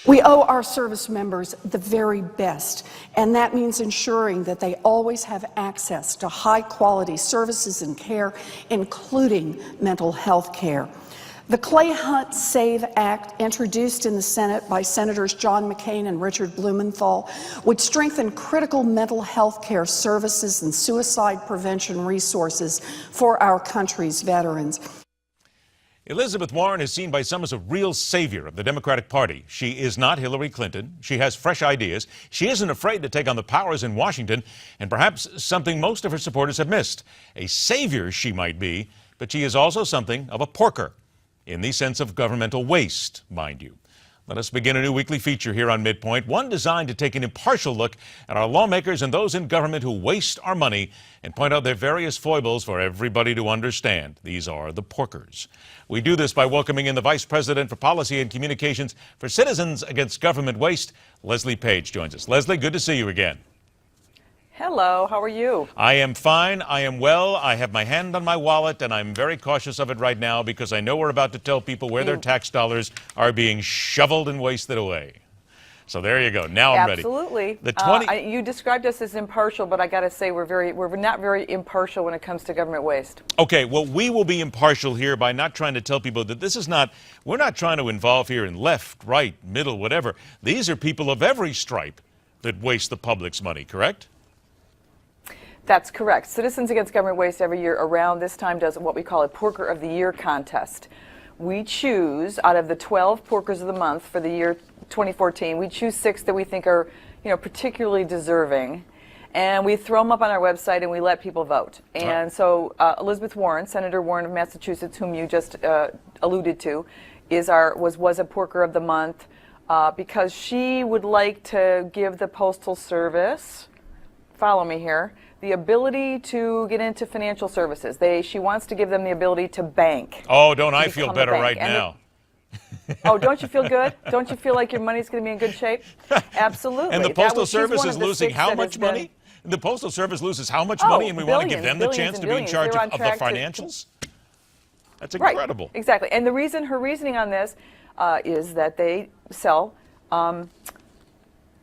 We owe our service members the very best, and that means ensuring that they always have access to high-quality services and care, including mental health care. The Clay Hunt SAVE Act, introduced in the Senate by Senators John McCain and Richard Blumenthal, would strengthen critical mental health care services and suicide prevention resources for our country's veterans. Elizabeth Warren is seen by some as a real savior of the Democratic Party. She is not Hillary Clinton. She has fresh ideas. She isn't afraid to take on the powers in Washington, and perhaps something most of her supporters have missed. A savior she might be, but she is also something of a porker, in the sense of governmental waste, mind you. Let us begin a new weekly feature here on MidPoint, one designed to take an impartial look at our lawmakers and those in government who waste our money and point out their various foibles for everybody to understand. These are the porkers. We do this by welcoming in the Vice President for Policy and Communications for Citizens Against Government Waste. Leslie Paige joins us. Leslie, good to see you again. Hello, how are you? I am fine, I am well, I have my hand on my wallet, and I'm very cautious of it right now because I know we're about to tell people where their tax dollars are being shoveled and wasted away. So there you go. Now I'm ready. Absolutely. You described us as impartial, but I got to say we're not very impartial when it comes to government waste. Okay, well, we will be impartial here by not trying to tell people that this is not, we're not trying to involve here in left, right, middle, whatever. These are people of every stripe that waste the public's money, correct? That's correct. Citizens Against Government Waste every year around this time does what we call a Porker of the Year contest. We choose, out of the 12 Porkers of the Month for the year 2014, we choose 6 that we think are, particularly deserving. And we throw them up on our website and we let people vote. And so Elizabeth Warren, Senator Warren of Massachusetts, whom you just alluded to, was a Porker of the Month because she would like to give the Postal Service, follow me here, the ability to get into financial services. She wants to give them the ability to bank. Oh, don't I feel better right now? Oh, don't you feel good? Don't you feel like your money's going to be in good shape? Absolutely. And the Postal Service is losing how much money? The Postal Service loses how much money, and we want to give them the chance to be in charge of the financials? That's incredible. Right, exactly. And her reasoning on this is that they sell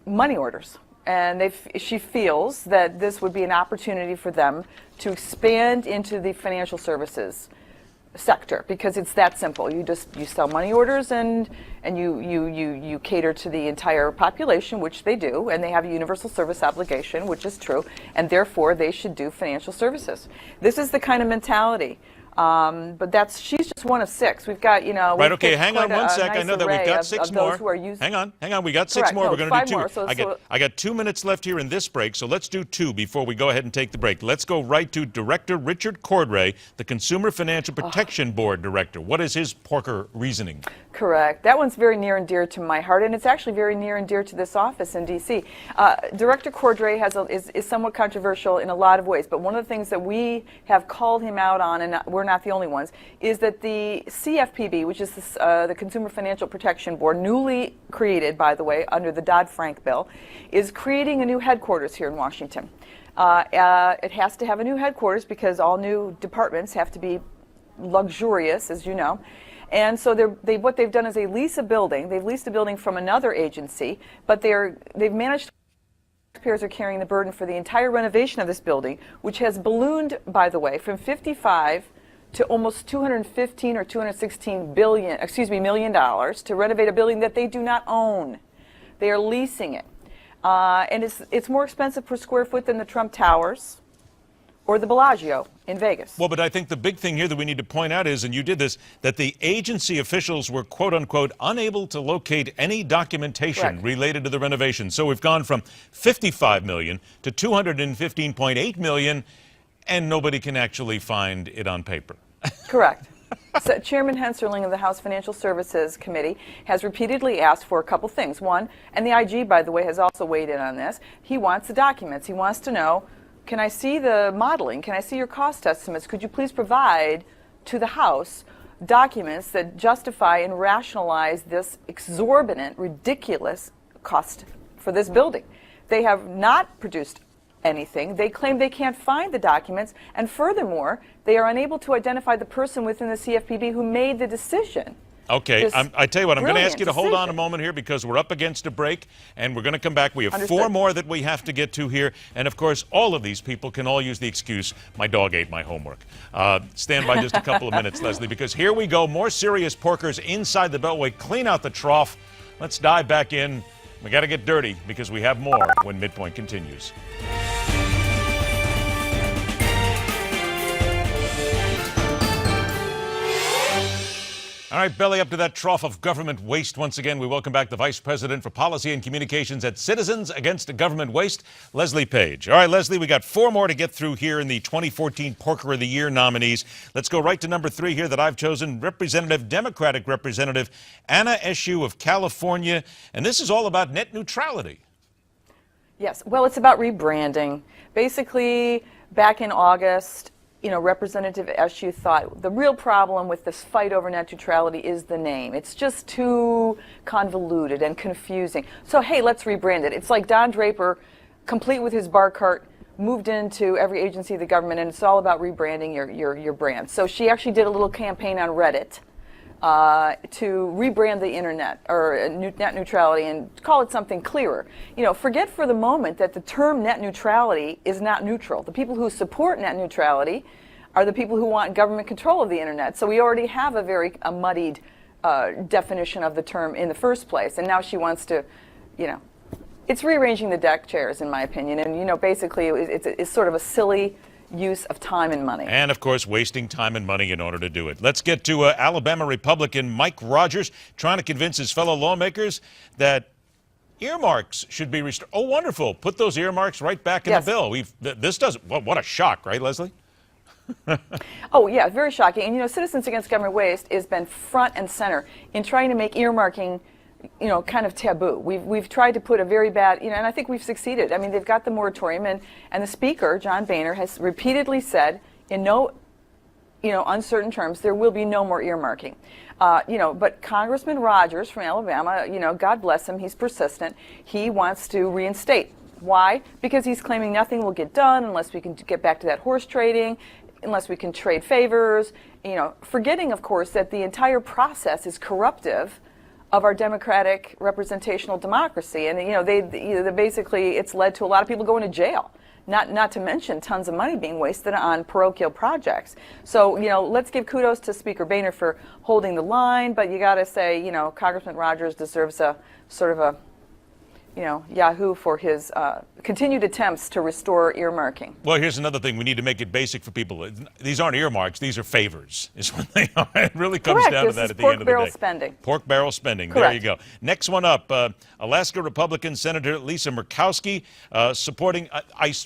money orders. And she feels that this would be an opportunity for them to expand into the financial services sector because it's that simple. You sell money orders and you cater to the entire population, which they do, and they have a universal service obligation, which is true, and therefore they should do financial services. This is the kind of mentality. But she's just one of 6. We've got, Right, okay, hang on one sec. I know that we've got 6 more. Hang on, we got 6 more. We're going to do 2. I got 2 minutes left here in this break, so let's do 2 before we go ahead and take the break. Let's go right to Director Richard Cordray, the Consumer Financial Protection Board Director. What is his porker reasoning? Correct. That one's very near and dear to my heart, and it's actually very near and dear to this office in D.C. Director Cordray is somewhat controversial in a lot of ways, but one of the things that we have called him out on, and we're not the only ones, is that the CFPB, which is the Consumer Financial Protection Board, newly created, by the way, under the Dodd-Frank bill, is creating a new headquarters here in Washington. It has to have a new headquarters because all new departments have to be luxurious, as you know. And so what they've done is they lease a building. They've leased a building from another agency, but they've managed. Taxpayers are carrying the burden for the entire renovation of this building, which has ballooned, by the way, from 55 to almost 215 or 216 million dollars to renovate a building that they do not own. They are leasing it, and it's more expensive per square foot than the Trump Towers or the Bellagio in Vegas. Well, but I think the big thing here that we need to point out is, and you did this, that the agency officials were, quote unquote, unable to locate any documentation related to the renovation. So we've gone from $55 million to $215.8 million, and nobody can actually find it on paper. Correct. So Chairman Henserling of the House Financial Services Committee has repeatedly asked for a couple things. One, and the IG, by the way, has also weighed in on this, he wants the documents. He wants to know, can I see the modeling? Can I see your cost estimates? Could you please provide to the House documents that justify and rationalize this exorbitant, ridiculous cost for this building? They have not produced anything. They claim they can't find the documents, and furthermore, they are unable to identify the person within the CFPB who made the decision Okay, this I tell you what, I'm going to ask you to hold on a decision. moment here because we're up against a break, and we're going to come back. We have Understood. 4 more that we have to get to here, and of course, all of these people can all use the excuse, my dog ate my homework. Stand by just a couple of minutes, Leslie, because here we go. More serious porkers inside the Beltway. Clean out the trough. Let's dive back in. We got to get dirty because we have more when MidPoint continues. All right, belly up to that trough of government waste once again. We welcome back the Vice President for Policy and Communications at Citizens Against Government Waste, Leslie Paige. All right, Leslie, we got 4 more to get through here in the 2014 Porker of the Year nominees. Let's go right to number 3 here that I've chosen, Democratic Representative Anna Eshoo of California. And this is all about net neutrality. Yes, well, it's about rebranding. Basically, back in August, Representative Eshoo thought the real problem with this fight over net neutrality is the name. It's just too convoluted and confusing. So, hey, let's rebrand it. It's like Don Draper, complete with his bar cart, moved into every agency of the government, and it's all about rebranding your brand. So she actually did a little campaign on Reddit to rebrand the internet or net neutrality and call it something clearer. Forget for the moment that the term net neutrality is not neutral. The people who support net neutrality are the people who want government control of the internet. So we already have a very muddied definition of the term in the first place. And now she wants to, it's rearranging the deck chairs, in my opinion. And, basically it's sort of a silly use of time and money. And, of course, wasting time and money in order to do it. Let's get to Alabama Republican Mike Rogers trying to convince his fellow lawmakers that earmarks should be restored. Oh, wonderful. Put those earmarks right back in the bill. This doesn't, what a shock, right, Leslie? Oh, yeah, very shocking. And, Citizens Against Government Waste has been front and center in trying to make earmarking kind of taboo. We've tried to put a very bad, and I think we've succeeded. I mean, they've got the moratorium, and the Speaker, John Boehner, has repeatedly said in no, uncertain terms, there will be no more earmarking. But Congressman Rogers from Alabama, God bless him, he's persistent. He wants to reinstate. Why? Because he's claiming nothing will get done unless we can get back to that horse trading, unless we can trade favors, forgetting, of course, that the entire process is corruptive of our democratic representational democracy. And, they basically, it's led to a lot of people going to jail, not to mention tons of money being wasted on parochial projects. So, let's give kudos to Speaker Boehner for holding the line, but you got to say, Congressman Rogers deserves a sort of a, Yahoo for his continued attempts to restore earmarking. Well, here's another thing. We need to make it basic for people. These aren't earmarks. These are favors, is what they are. It really comes down to that at the end of the day. Pork barrel spending. Pork barrel spending. Correct. There you go. Next one up, Alaska Republican Senator Lisa Murkowski supporting.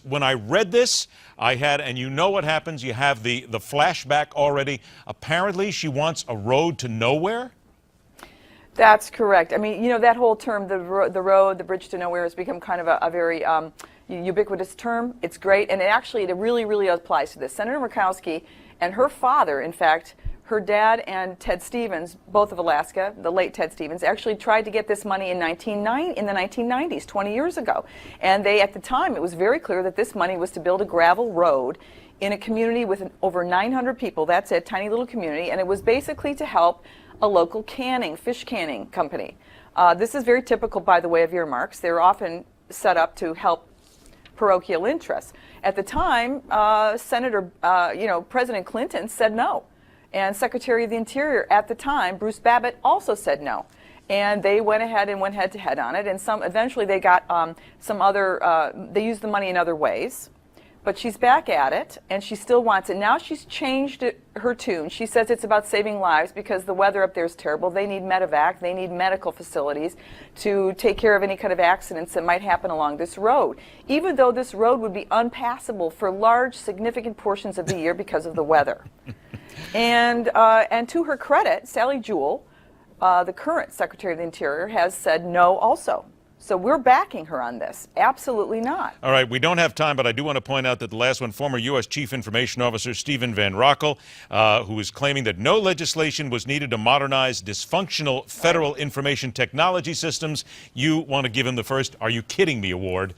When I read this, I had, and you know what happens, you have the flashback already. Apparently, she wants a road to nowhere. That's correct. I mean, that whole term, the bridge to nowhere, has become kind of a very ubiquitous term. It's great, and it really, really applies to this. Senator Murkowski and her father, in fact, her dad and Ted Stevens, both of Alaska, the late Ted Stevens, actually tried to get this money in the 1990s, 20 years ago. And at the time, it was very clear that this money was to build a gravel road in a community with over 900 people. That's it, tiny little community, and it was basically to help a local fish canning company. This is very typical, by the way, of earmarks. They're often set up to help parochial interests. At the time, President Clinton said no. And Secretary of the Interior at the time, Bruce Babbitt, also said no. And they went ahead and went head-to-head on it. And eventually they got they used the money in other ways. But she's back at it, and she still wants it. Now she's changed her tune. She says it's about saving lives because the weather up there is terrible. They need medevac. They need medical facilities to take care of any kind of accidents that might happen along this road, even though this road would be unpassable for large, significant portions of the year because of the weather. And to her credit, Sally Jewell, the current Secretary of the Interior, has said no also. So we're backing her on this. Absolutely not. All right, we don't have time, but I do want to point out that the last one, former U.S. Chief Information Officer Stephen Van Rockel, who is claiming that no legislation was needed to modernize dysfunctional federal information technology systems. You want to give him the first "Are you kidding me?" award,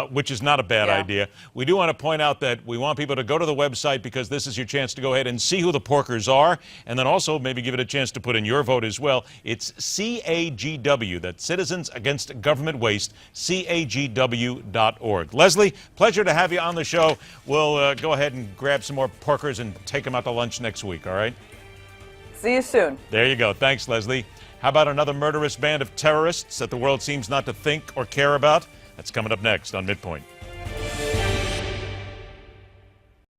which is not a bad idea. We do want to point out that we want people to go to the website because this is your chance to go ahead and see who the porkers are, and then also maybe give it a chance to put in your vote as well. It's CAGW, that's Citizens Against Government Waste, CAGW.org. Leslie, pleasure to have you on the show. We'll go ahead and grab some more porkers and take them out to lunch next week, all right? See you soon. There you go. Thanks, Leslie. How about another murderous band of terrorists that the world seems not to think or care about? That's coming up next on MidPoint.